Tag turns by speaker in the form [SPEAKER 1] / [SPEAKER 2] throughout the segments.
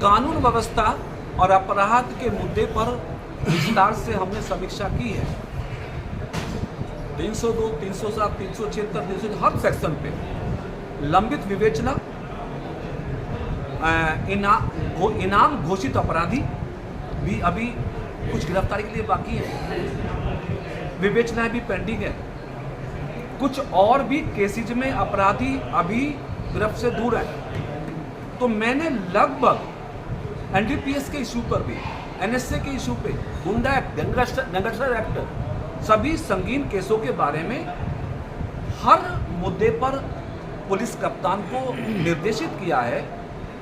[SPEAKER 1] कानून व्यवस्था और अपराध के मुद्दे पर विस्तार से हमने समीक्षा की है। 302, 307, 376, 300 हर सेक्शन पे लंबित विवेचना, इनाम घोषित अपराधी भी अभी कुछ गिरफ्तारी के लिए बाकी है, विवेचनाएं भी पेंडिंग है। कुछ और भी केसेज में अपराधी अभी गिरफ्त से दूर है। तो मैंने लगभग एनडीपीएस के इशू पर भी, एनएसए के इशू पे, गुंडा एक्ट, गैंगस्टर एक्ट, सभी संगीन केसों के बारे में हर मुद्दे पर पुलिस कप्तान को निर्देशित किया है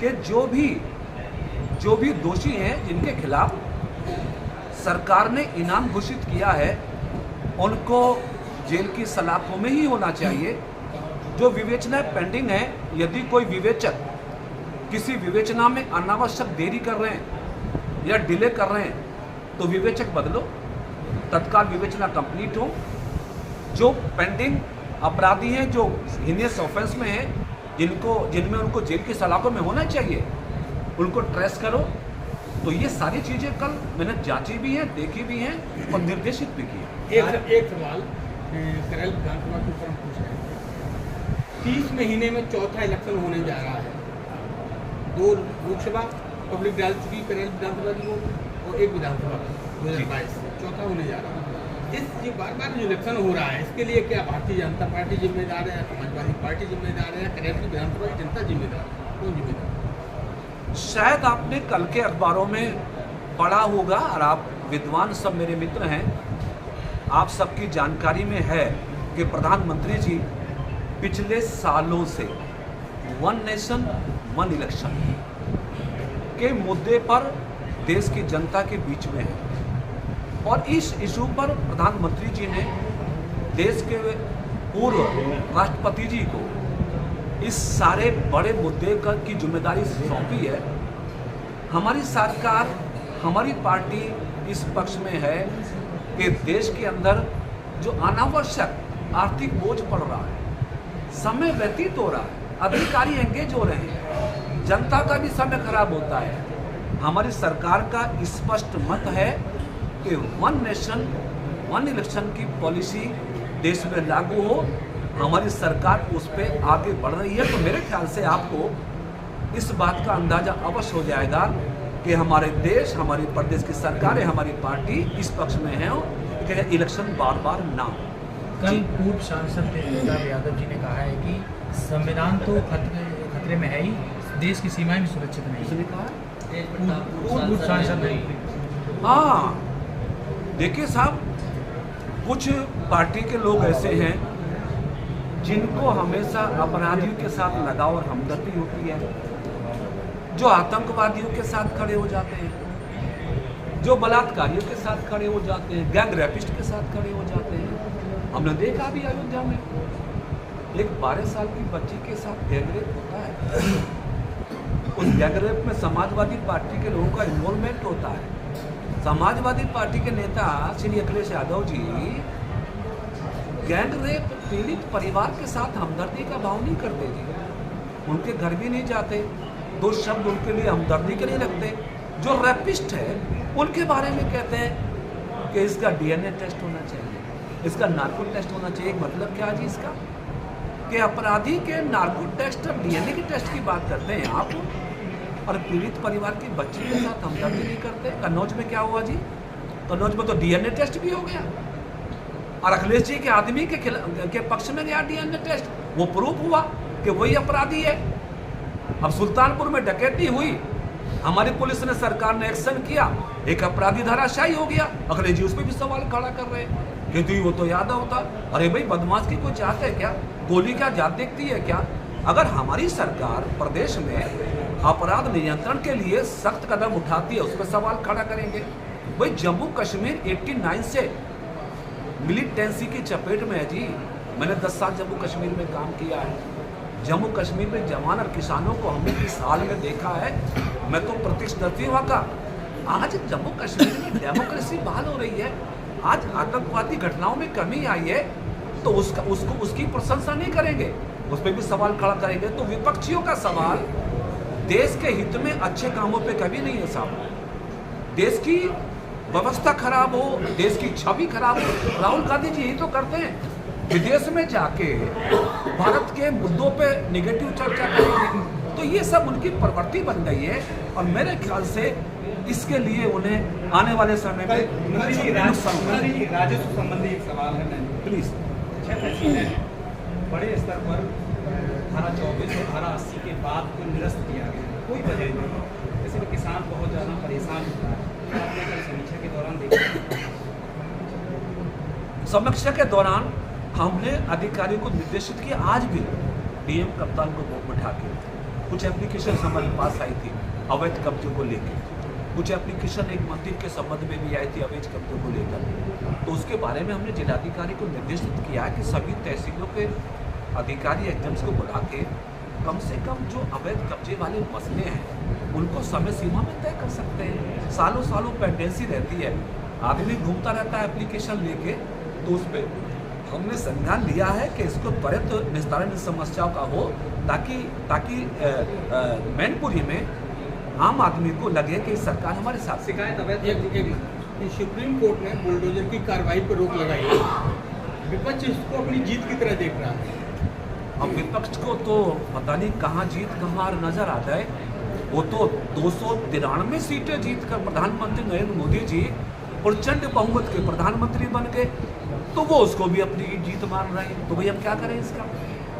[SPEAKER 1] कि जो भी दोषी हैं जिनके खिलाफ सरकार ने इनाम घोषित किया है उनको जेल की सलाखों में ही होना चाहिए। जो विवेचना पेंडिंग है, यदि कोई विवेचक किसी विवेचना में अनावश्यक देरी कर रहे हैं या डिले कर रहे हैं तो विवेचक बदलो, तत्काल विवेचना कंप्लीट हो। जो पेंडिंग अपराधी हैं, जो हीनियस ऑफेंस में हैं, जिनमें उनको जेल की सलाखों में होना चाहिए, उनको ट्रेस करो। तो ये सारी चीज़ें कल मैंने जांची भी हैं, देखी भी हैं और निर्देशित भी की है।
[SPEAKER 2] एक सवाल करैल विधानसभा के ऊपर हम पूछ रहे हैं। 30 महीने में चौथा इलेक्शन होने जा रहा है। 2 लोकसभा पब्लिक डाल चुकी करैल विधानसभा की वोट और 1 विधानसभा 2022 चौथा होने जा रहा है। ये बार जो इलेक्शन हो रहा है, इसके लिए क्या भारतीय जनता पार्टी जिम्मेदार है, समाजवादी पार्टी जिम्मेदार है, करैल की विधानसभा की जनता जिम्मेदार है? कौन जिम्मेदार?
[SPEAKER 1] शायद आपने कल के अखबारों में पढ़ा होगा और आप विद्वान सब मेरे मित्र हैं, आप सबकी जानकारी में है कि प्रधानमंत्री जी पिछले सालों से वन नेशन वन इलेक्शन के मुद्दे पर देश की जनता के बीच में है। और इस इशू पर प्रधानमंत्री जी ने देश के पूर्व राष्ट्रपति जी को इस सारे बड़े मुद्दे की जिम्मेदारी सौंपी है। हमारी सरकार, हमारी पार्टी इस पक्ष में है कि देश के अंदर जो अनावश्यक आर्थिक बोझ पड़ रहा है, समय व्यतीत हो रहा है, अधिकारी एंगेज हो रहे हैं, जनता का भी समय खराब होता है। हमारी सरकार का स्पष्ट मत है कि वन नेशन वन इलेक्शन की पॉलिसी देश में लागू हो। हमारी सरकार उस पर आगे बढ़ रही है। तो मेरे ख्याल से आपको इस बात का अंदाजा अवश्य हो जाएगा कि हमारे देश, हमारी प्रदेश की सरकार है, हमारी पार्टी इस पक्ष में है कि इलेक्शन बार बार ना हो।
[SPEAKER 3] कल पूर्व सांसद तेजस्वी यादव जी ने कहा है कि संविधान तो खतरे में है ही, देश की सीमाएं भी सुरक्षित नहीं।
[SPEAKER 1] किसने कहा?
[SPEAKER 3] पूर्व सांसद।
[SPEAKER 1] हाँ, देखिए साहब, कुछ पार्टी के लोग ऐसे हैं जिनको हमेशा अपराधियों के साथ लगाव और हमदर्दी होती है, जो आतंकवादियों के साथ खड़े हो जाते हैं, जो बलात्कारियों के साथ खड़े हो जाते हैं, गैंग रैपिस्ट के साथ खड़े हो जाते हैं। हमने देखा भी अयोध्या में एक 12 साल की बच्ची के साथ गैंग रेप होता है। उस गैंग रेप में समाजवादी पार्टी के लोगों का इन्वॉल्वमेंट होता है। समाजवादी पार्टी के नेता श्री अखिलेश यादव जी गैंग रेप पीड़ित परिवार के साथ हमदर्दी का भाव नहीं करते थे, उनके घर भी नहीं जाते, 2 शब्द उनके लिए हमदर्दी के नहीं रखते। जो रैपिस्ट है उनके बारे में कहते हैं कि इसका डीएनए टेस्ट होना चाहिए, इसका नार्को टेस्ट होना चाहिए। मतलब क्या जी इसका कि अपराधी के नार्को टेस्ट और डीएनए के टेस्ट की बात करते हैं आप, और पीड़ित परिवार की बच्ची के साथ हमदर्दी नहीं करते। कन्नौज में क्या हुआ जी? कन्नौज में तो डीएनए टेस्ट भी हो गया और अखिलेश जी के आदमी के पक्ष में गया डीएनए टेस्ट, वो प्रूफ हुआ कि वही अपराधी है। अब सुल्तानपुर में डकैती हुई, हमारी पुलिस ने, सरकार ने एक्शन किया, एक अपराधी धराशायी हो गया। अखिलेश जी उस पर भी सवाल खड़ा कर रहे हैं कि वो तो यादव था। अरे भाई, बदमाश की कोई चाहत है क्या? गोली क्या जात देखती है क्या? अगर हमारी सरकार प्रदेश में अपराध नियंत्रण के लिए सख्त कदम उठाती है, उस पर सवाल खड़ा करेंगे। भाई, जम्मू कश्मीर 89 से मिलिटेंसी की चपेट में है जी। मैंने 10 साल जम्मू कश्मीर में काम किया है। जम्मू कश्मीर में जवान और किसानों को हमने इस हाल में देखा है, मैं तो प्रत्यक्षदर्शी वहाँ का। आज जम्मू कश्मीर में डेमोक्रेसी बहाल हो रही है, आज आतंकवादी घटनाओं में कमी आई है, तो उसकी प्रशंसा नहीं करेंगे, उस पर भी सवाल खड़ा करेंगे। तो विपक्षियों का सवाल देश के हित में अच्छे कामों पे कभी नहीं है साहब। देश की व्यवस्था खराब हो, देश की छवि खराब हो, राहुल गांधी जी यही तो करते हैं। विदेश में जाके भारत के मुद्दों पे निगेटिव चर्चा करेंगे, तो ये सब उनकी प्रवृत्ति बन गई है। और मेरे ख्याल से इसके लिए उन्हें आने वाले समय में
[SPEAKER 4] राजस्व संबंधी एक सवाल है मैंने
[SPEAKER 1] प्लीज
[SPEAKER 4] 6 फैसले बड़े स्तर पर धारा 24 और धारा 80 के बाद को निरस्त किया गया, कोई वजह नहीं। जैसे कि किसान बहुत ज़्यादा परेशान होता है, आपने कल समीक्षा के दौरान देखा।
[SPEAKER 1] समीक्षा के दौरान हमने अधिकारियों को निर्देशित किया, आज भी डीएम कप्तान को बैठा के कुछ एप्लीकेशन हमारे पास आई थी अवैध कब्जे को लेकर, कुछ एप्लीकेशन एक मंदिर के संबंध में भी आई थी अवैध कब्जे को लेकर। तो उसके बारे में हमने जिलाधिकारी को निर्देशित किया कि सभी तहसीलों के अधिकारी एग्जाम्स को बुला के कम से कम जो अवैध कब्जे वाले मसले हैं उनको समय सीमा में तय कर सकते हैं। सालों सालों पेंडेंसी रहती है, आदमी घूमता रहता है एप्लीकेशन लेके, तो उस पर हमने संज्ञान लिया है कि इसको त्वरित निस्तारण इस समस्याओं का हो, ताकि मैनपुरी में आम आदमी को लगे कि सरकार हमारे साथ।
[SPEAKER 4] शिकायत अवैध
[SPEAKER 2] सुप्रीम कोर्ट ने बुलडोजर की कार्रवाई पर रोक लगाई है, विपक्ष इसको अपनी जीत की तरह देख रहा है।
[SPEAKER 1] अब विपक्ष को तो पता नहीं कहाँ जीत कहाँ नजर आ जाए। वो तो 293 सीटें जीतकर प्रधानमंत्री नरेंद्र मोदी जी प्रचंड बहुमत के प्रधानमंत्री बन गए, तो वो उसको भी अपनी जीत मान रहे हैं। तो भाई हम क्या करें इसका?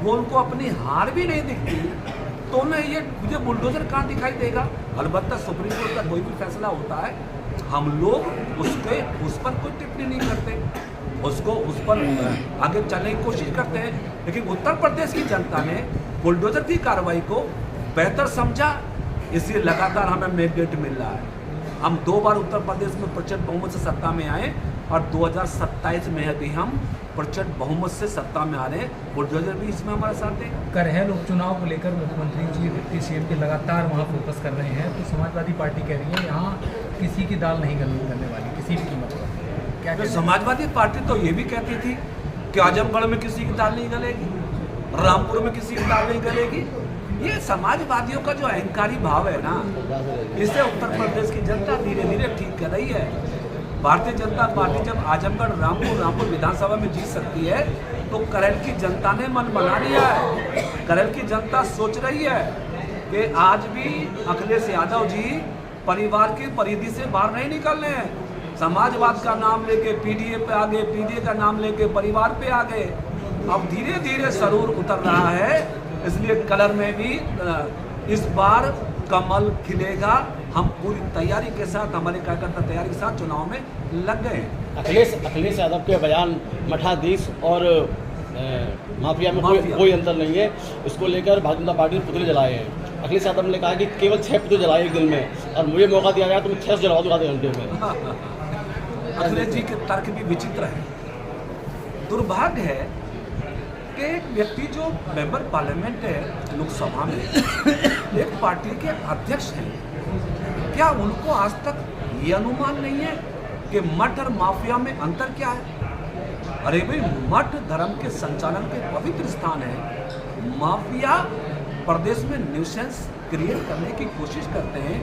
[SPEAKER 1] वो उनको अपनी हार भी नहीं दिखती, तो उन्हें ये मुझे बुलडोजर कहाँ दिखाई देगा? अलबत्ता सुप्रीम कोर्ट का कोई भी फैसला होता है, हम लोग उस पर कोई टिप्पणी नहीं करते, उसको उस पर आगे चलने की कोशिश करते हैं। लेकिन उत्तर प्रदेश की जनता ने बुलडोजर की कार्रवाई को बेहतर समझा, इसलिए लगातार हमें मैंडेट मिल रहा है। हम 2 बार उत्तर प्रदेश में प्रचंड बहुमत से सत्ता में आए और 2027 में भी हम प्रचंड बहुमत से सत्ता में आ रहे हैं। बुलडोजर भी इसमें हमारे साथ है।
[SPEAKER 3] करहल उपचुनाव को लेकर मुख्यमंत्री जी डिप्टी सीएम के लगातार वहाँ फोकस कर रहे हैं, तो समाजवादी पार्टी कह रही है यहाँ किसी की दाल नहीं गलने वाली किसी भी कीमत पर। क्या
[SPEAKER 1] तो समाजवादी पार्टी तो ये भी कहती थी कि आजमगढ़ में किसी की दाल नहीं गलेगी, रामपुर में किसी की दाल नहीं गलेगी। ये समाजवादियों का जो अहंकारी भाव है ना, इसे उत्तर प्रदेश की जनता धीरे धीरे ठीक कर रही है। भारतीय जनता पार्टी जब आजमगढ़ रामपुर विधानसभा में जीत सकती है, तो करहल की जनता ने मन बना लिया है। करहल की जनता सोच रही है कि आज भी अखिलेश यादव जी परिवार की परिधि से बाहर नहीं निकलने हैं। समाजवाद का नाम लेके पीडीए पे आ गए, पीडीए का नाम लेके परिवार पे आ गए। अब धीरे धीरे सरूर उतर रहा है, इसलिए कलर में भी इस बार कमल खिलेगा। हम पूरी तैयारी के साथ, हमारे कार्यकर्ता तैयारी के साथ चुनाव में लग गए हैं।
[SPEAKER 5] अखिलेश यादव के बयान मठाधीश और माफिया में कोई अंतर नहीं है, इसको लेकर भारतीय जनता पार्टी ने पुतले जलाए हैं। अखिलेश यादव ने कहा कि केवल 6 पुतले जलाए एक दिन में, और मुझे मौका दिया गया तो मैं 6 जला दूँ आधे घंटे में।
[SPEAKER 1] अखिलेश जी के तर्क भी विचित्र है। दुर्भाग्य है कि एक व्यक्ति जो मेंबर पार्लियामेंट है लोकसभा में, एक पार्टी के अध्यक्ष हैं, क्या उनको आज तक ये अनुमान नहीं है कि मठ और माफिया में अंतर क्या है? अरे भाई, मठ धर्म के संचालन के पवित्र स्थान है। माफिया प्रदेश में न्यूसेंस क्रिएट करने की कोशिश करते हैं।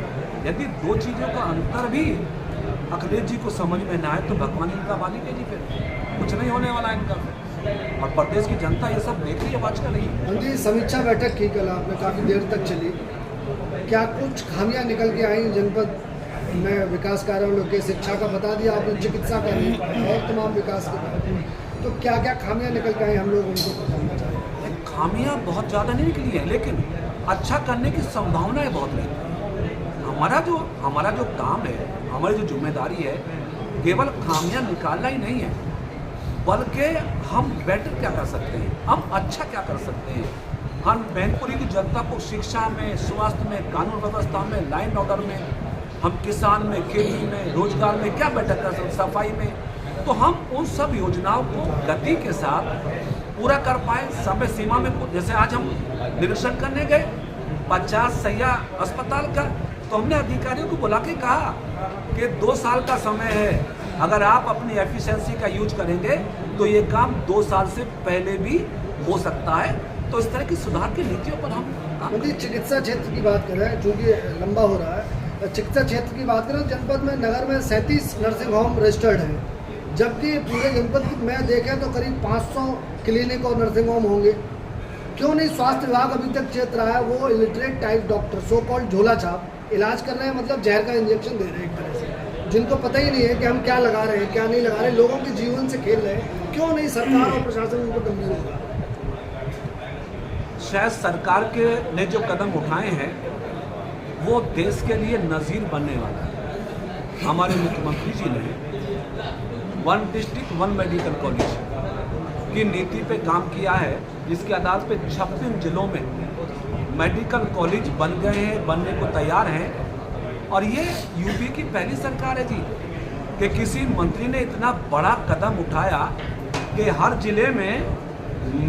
[SPEAKER 1] यदि 2 चीज़ों का अंतर भी अखिलेश जी को समझ में ना आए तो भगवान इनका वाली के जी, फिर कुछ नहीं होने वाला इनका। और प्रदेश की जनता ये सब देख रही है, बात कर रही है।
[SPEAKER 6] जी, समीक्षा बैठक की कल आपने, काफ़ी देर तक चली, क्या कुछ खामियां निकल के आई जनपद में विकास कार्यों के? शिक्षा का बता दिया आपने, चिकित्सा का नहीं, और तमाम विकास के बारे में, तो क्या क्या खामियां निकल के आई, हम लोग उनको बताना चाहें।
[SPEAKER 1] खामियां बहुत ज़्यादा नहीं निकली है, लेकिन अच्छा करने की संभावनाएं बहुत रहती हैं। हमारा जो काम है, हमारी जो जिम्मेदारी है, केवल खामियां निकालना ही नहीं है, बल्कि हम बेटर क्या कर सकते हैं, हम अच्छा क्या कर सकते हैं। हम मैनपुरी की जनता को शिक्षा में, स्वास्थ्य में, कानून व्यवस्था में, लाइन ऑर्डर में, हम किसान में, खेती में, रोजगार में क्या बेटर कर सकते, सफाई में, तो हम उन सब योजनाओं को गति के साथ पूरा कर पाए समय सीमा में। जैसे आज हम निरीक्षण करने गए 50 सैया अस्पताल का, तो हमने अधिकारियों को बुला के कहा कि 2 साल का समय है, अगर आप अपनी एफिशिएंसी का यूज करेंगे तो ये काम 2 साल से पहले भी हो सकता है। तो इस तरह की सुधार की नीतियों पर हम काम
[SPEAKER 6] मोदी चिकित्सा क्षेत्र की बात करें, चूँकि लंबा हो रहा है, चिकित्सा क्षेत्र की बात करें, जनपद में नगर में 37 नर्सिंग होम रजिस्टर्ड हैं, जबकि पूरे जनपद में देखें तो करीब 500 क्लिनिक और नर्सिंग होम होंगे। क्यों नहीं स्वास्थ्य विभाग अभी तक चेत रहा है? वो illiterate type doctor, so called झोला छाप इलाज कर रहे हैं, मतलब जहर का इंजेक्शन दे रहे हैं एक तरह से, जिनको पता ही नहीं है कि हम क्या लगा रहे हैं क्या नहीं लगा रहे, लोगों के जीवन से खेल रहे हैं। क्यों नहीं सरकार और प्रशासन उनको गंभीर होगा?
[SPEAKER 1] शायद सरकार के ने जो कदम उठाए हैं वो देश के लिए नज़ीर बनने वाला है। हमारे मुख्यमंत्री जी ने 1 डिस्ट्रिक्ट 1 मेडिकल कॉलेज की नीति पे काम किया है, जिसके आधार पे 56 जिलों में मेडिकल कॉलेज बन गए हैं, बनने को तैयार हैं। और ये यूपी की पहली सरकार है जी कि किसी मंत्री ने इतना बड़ा कदम उठाया कि हर जिले में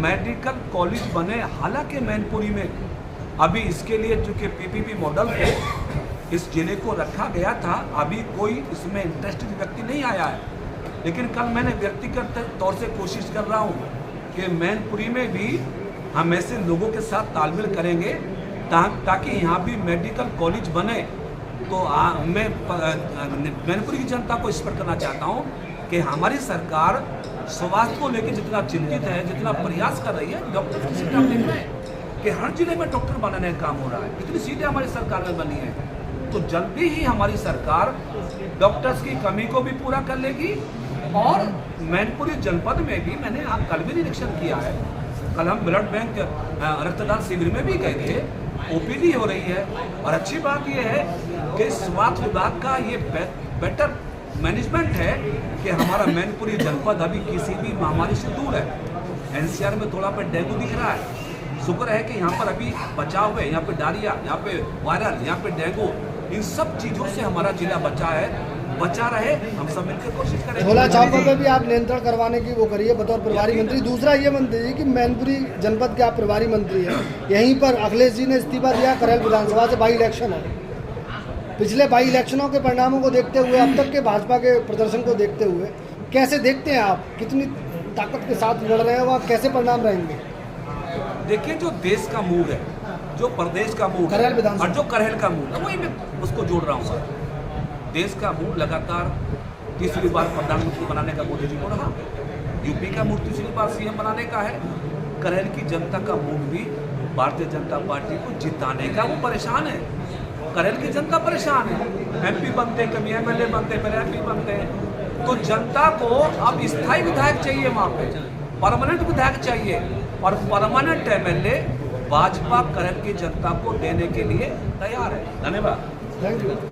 [SPEAKER 1] मेडिकल कॉलेज बने। हालांकि मैनपुरी में अभी इसके लिए चूँकि पीपीपी मॉडल पे इस जिले को रखा गया था, अभी कोई इसमें इंटरेस्टेड व्यक्ति नहीं आया है, लेकिन कल मैंने व्यक्तिगत तौर से कोशिश कर रहा हूँ कि मैनपुरी में भी हम ऐसे लोगों के साथ तालमेल करेंगे ताकि यहाँ भी मेडिकल कॉलेज बने। तो मैं मैनपुरी की जनता को स्पष्ट करना चाहता हूँ कि हमारी सरकार स्वास्थ्य को लेकर जितना चिंतित है, जितना प्रयास कर रही है, डॉक्टर की सीटें हम देख रहे हैं कि हर जिले में डॉक्टर बनाने का काम हो रहा है। इतनी सीटें हमारी सरकार में बनी है, तो जल्दी ही हमारी सरकार डॉक्टर्स की कमी को भी पूरा कर लेगी। और मैनपुरी जनपद में भी मैंने कल भी निरीक्षण किया है, कल हम ब्लड बैंक रक्तदान शिविर में भी गए थे, ओपीडी हो रही है। और अच्छी बात यह है कि स्वास्थ्य विभाग का ये बेटर मैनेजमेंट है कि हमारा मैनपुरी जनपद अभी किसी भी महामारी से दूर है। एनसीआर में थोड़ा पे डेंगू दिख रहा है, शुक्र है कि यहाँ पर अभी बचाव है, यहाँ पे डायरिया, यहाँ पे वायरल, यहाँ पे डेंगू, इन सब चीज़ों से हमारा जिला बचा रहे। हम सब मिलकर कोशिश करें।
[SPEAKER 6] झोला छापों पे भी आप नियंत्रण करवाने की वो करिए बतौर प्रभारी मंत्री। दूसरा ये मंत्री जी कि मैनपुरी जनपद के आप प्रभारी मंत्री हैं, यहीं पर अखिलेश जी ने इस्तीफा दिया, करैल विधानसभा से बाई इलेक्शन है। पिछले बाई इलेक्शनों के परिणामों को देखते हुए, अब तक के भाजपा के प्रदर्शन को देखते हुए कैसे देखते हैं आप? कितनी ताकत के साथ लड़ रहे हैं, वहाँ कैसे परिणाम रहेंगे?
[SPEAKER 1] देखिए, जो देश का मूड है, जो प्रदेश का मूड है और जो करहल का मूड है, वही मैं उसको जोड़ रहा हूँ सर। देश का मूड लगातार तीसरी बार प्रधानमंत्री बनाने का मोदी जी को रहा, यूपी का मूड तीसरी बार सीएम बनाने का है। करहल की जनता का मूड भी भारतीय जनता पार्टी को जिताने का, वो परेशान है। करहल की जनता परेशान है, एमपी बनते, कभी एमएलए बनते, फिर एमपी बनते हैं। तो जनता को अब स्थायी विधायक चाहिए, वहाँ पे परमानेंट विधायक चाहिए, और परमानेंट एमएलए भाजपा करहल की जनता को देने के लिए तैयार है। धन्यवाद।
[SPEAKER 6] Thank you.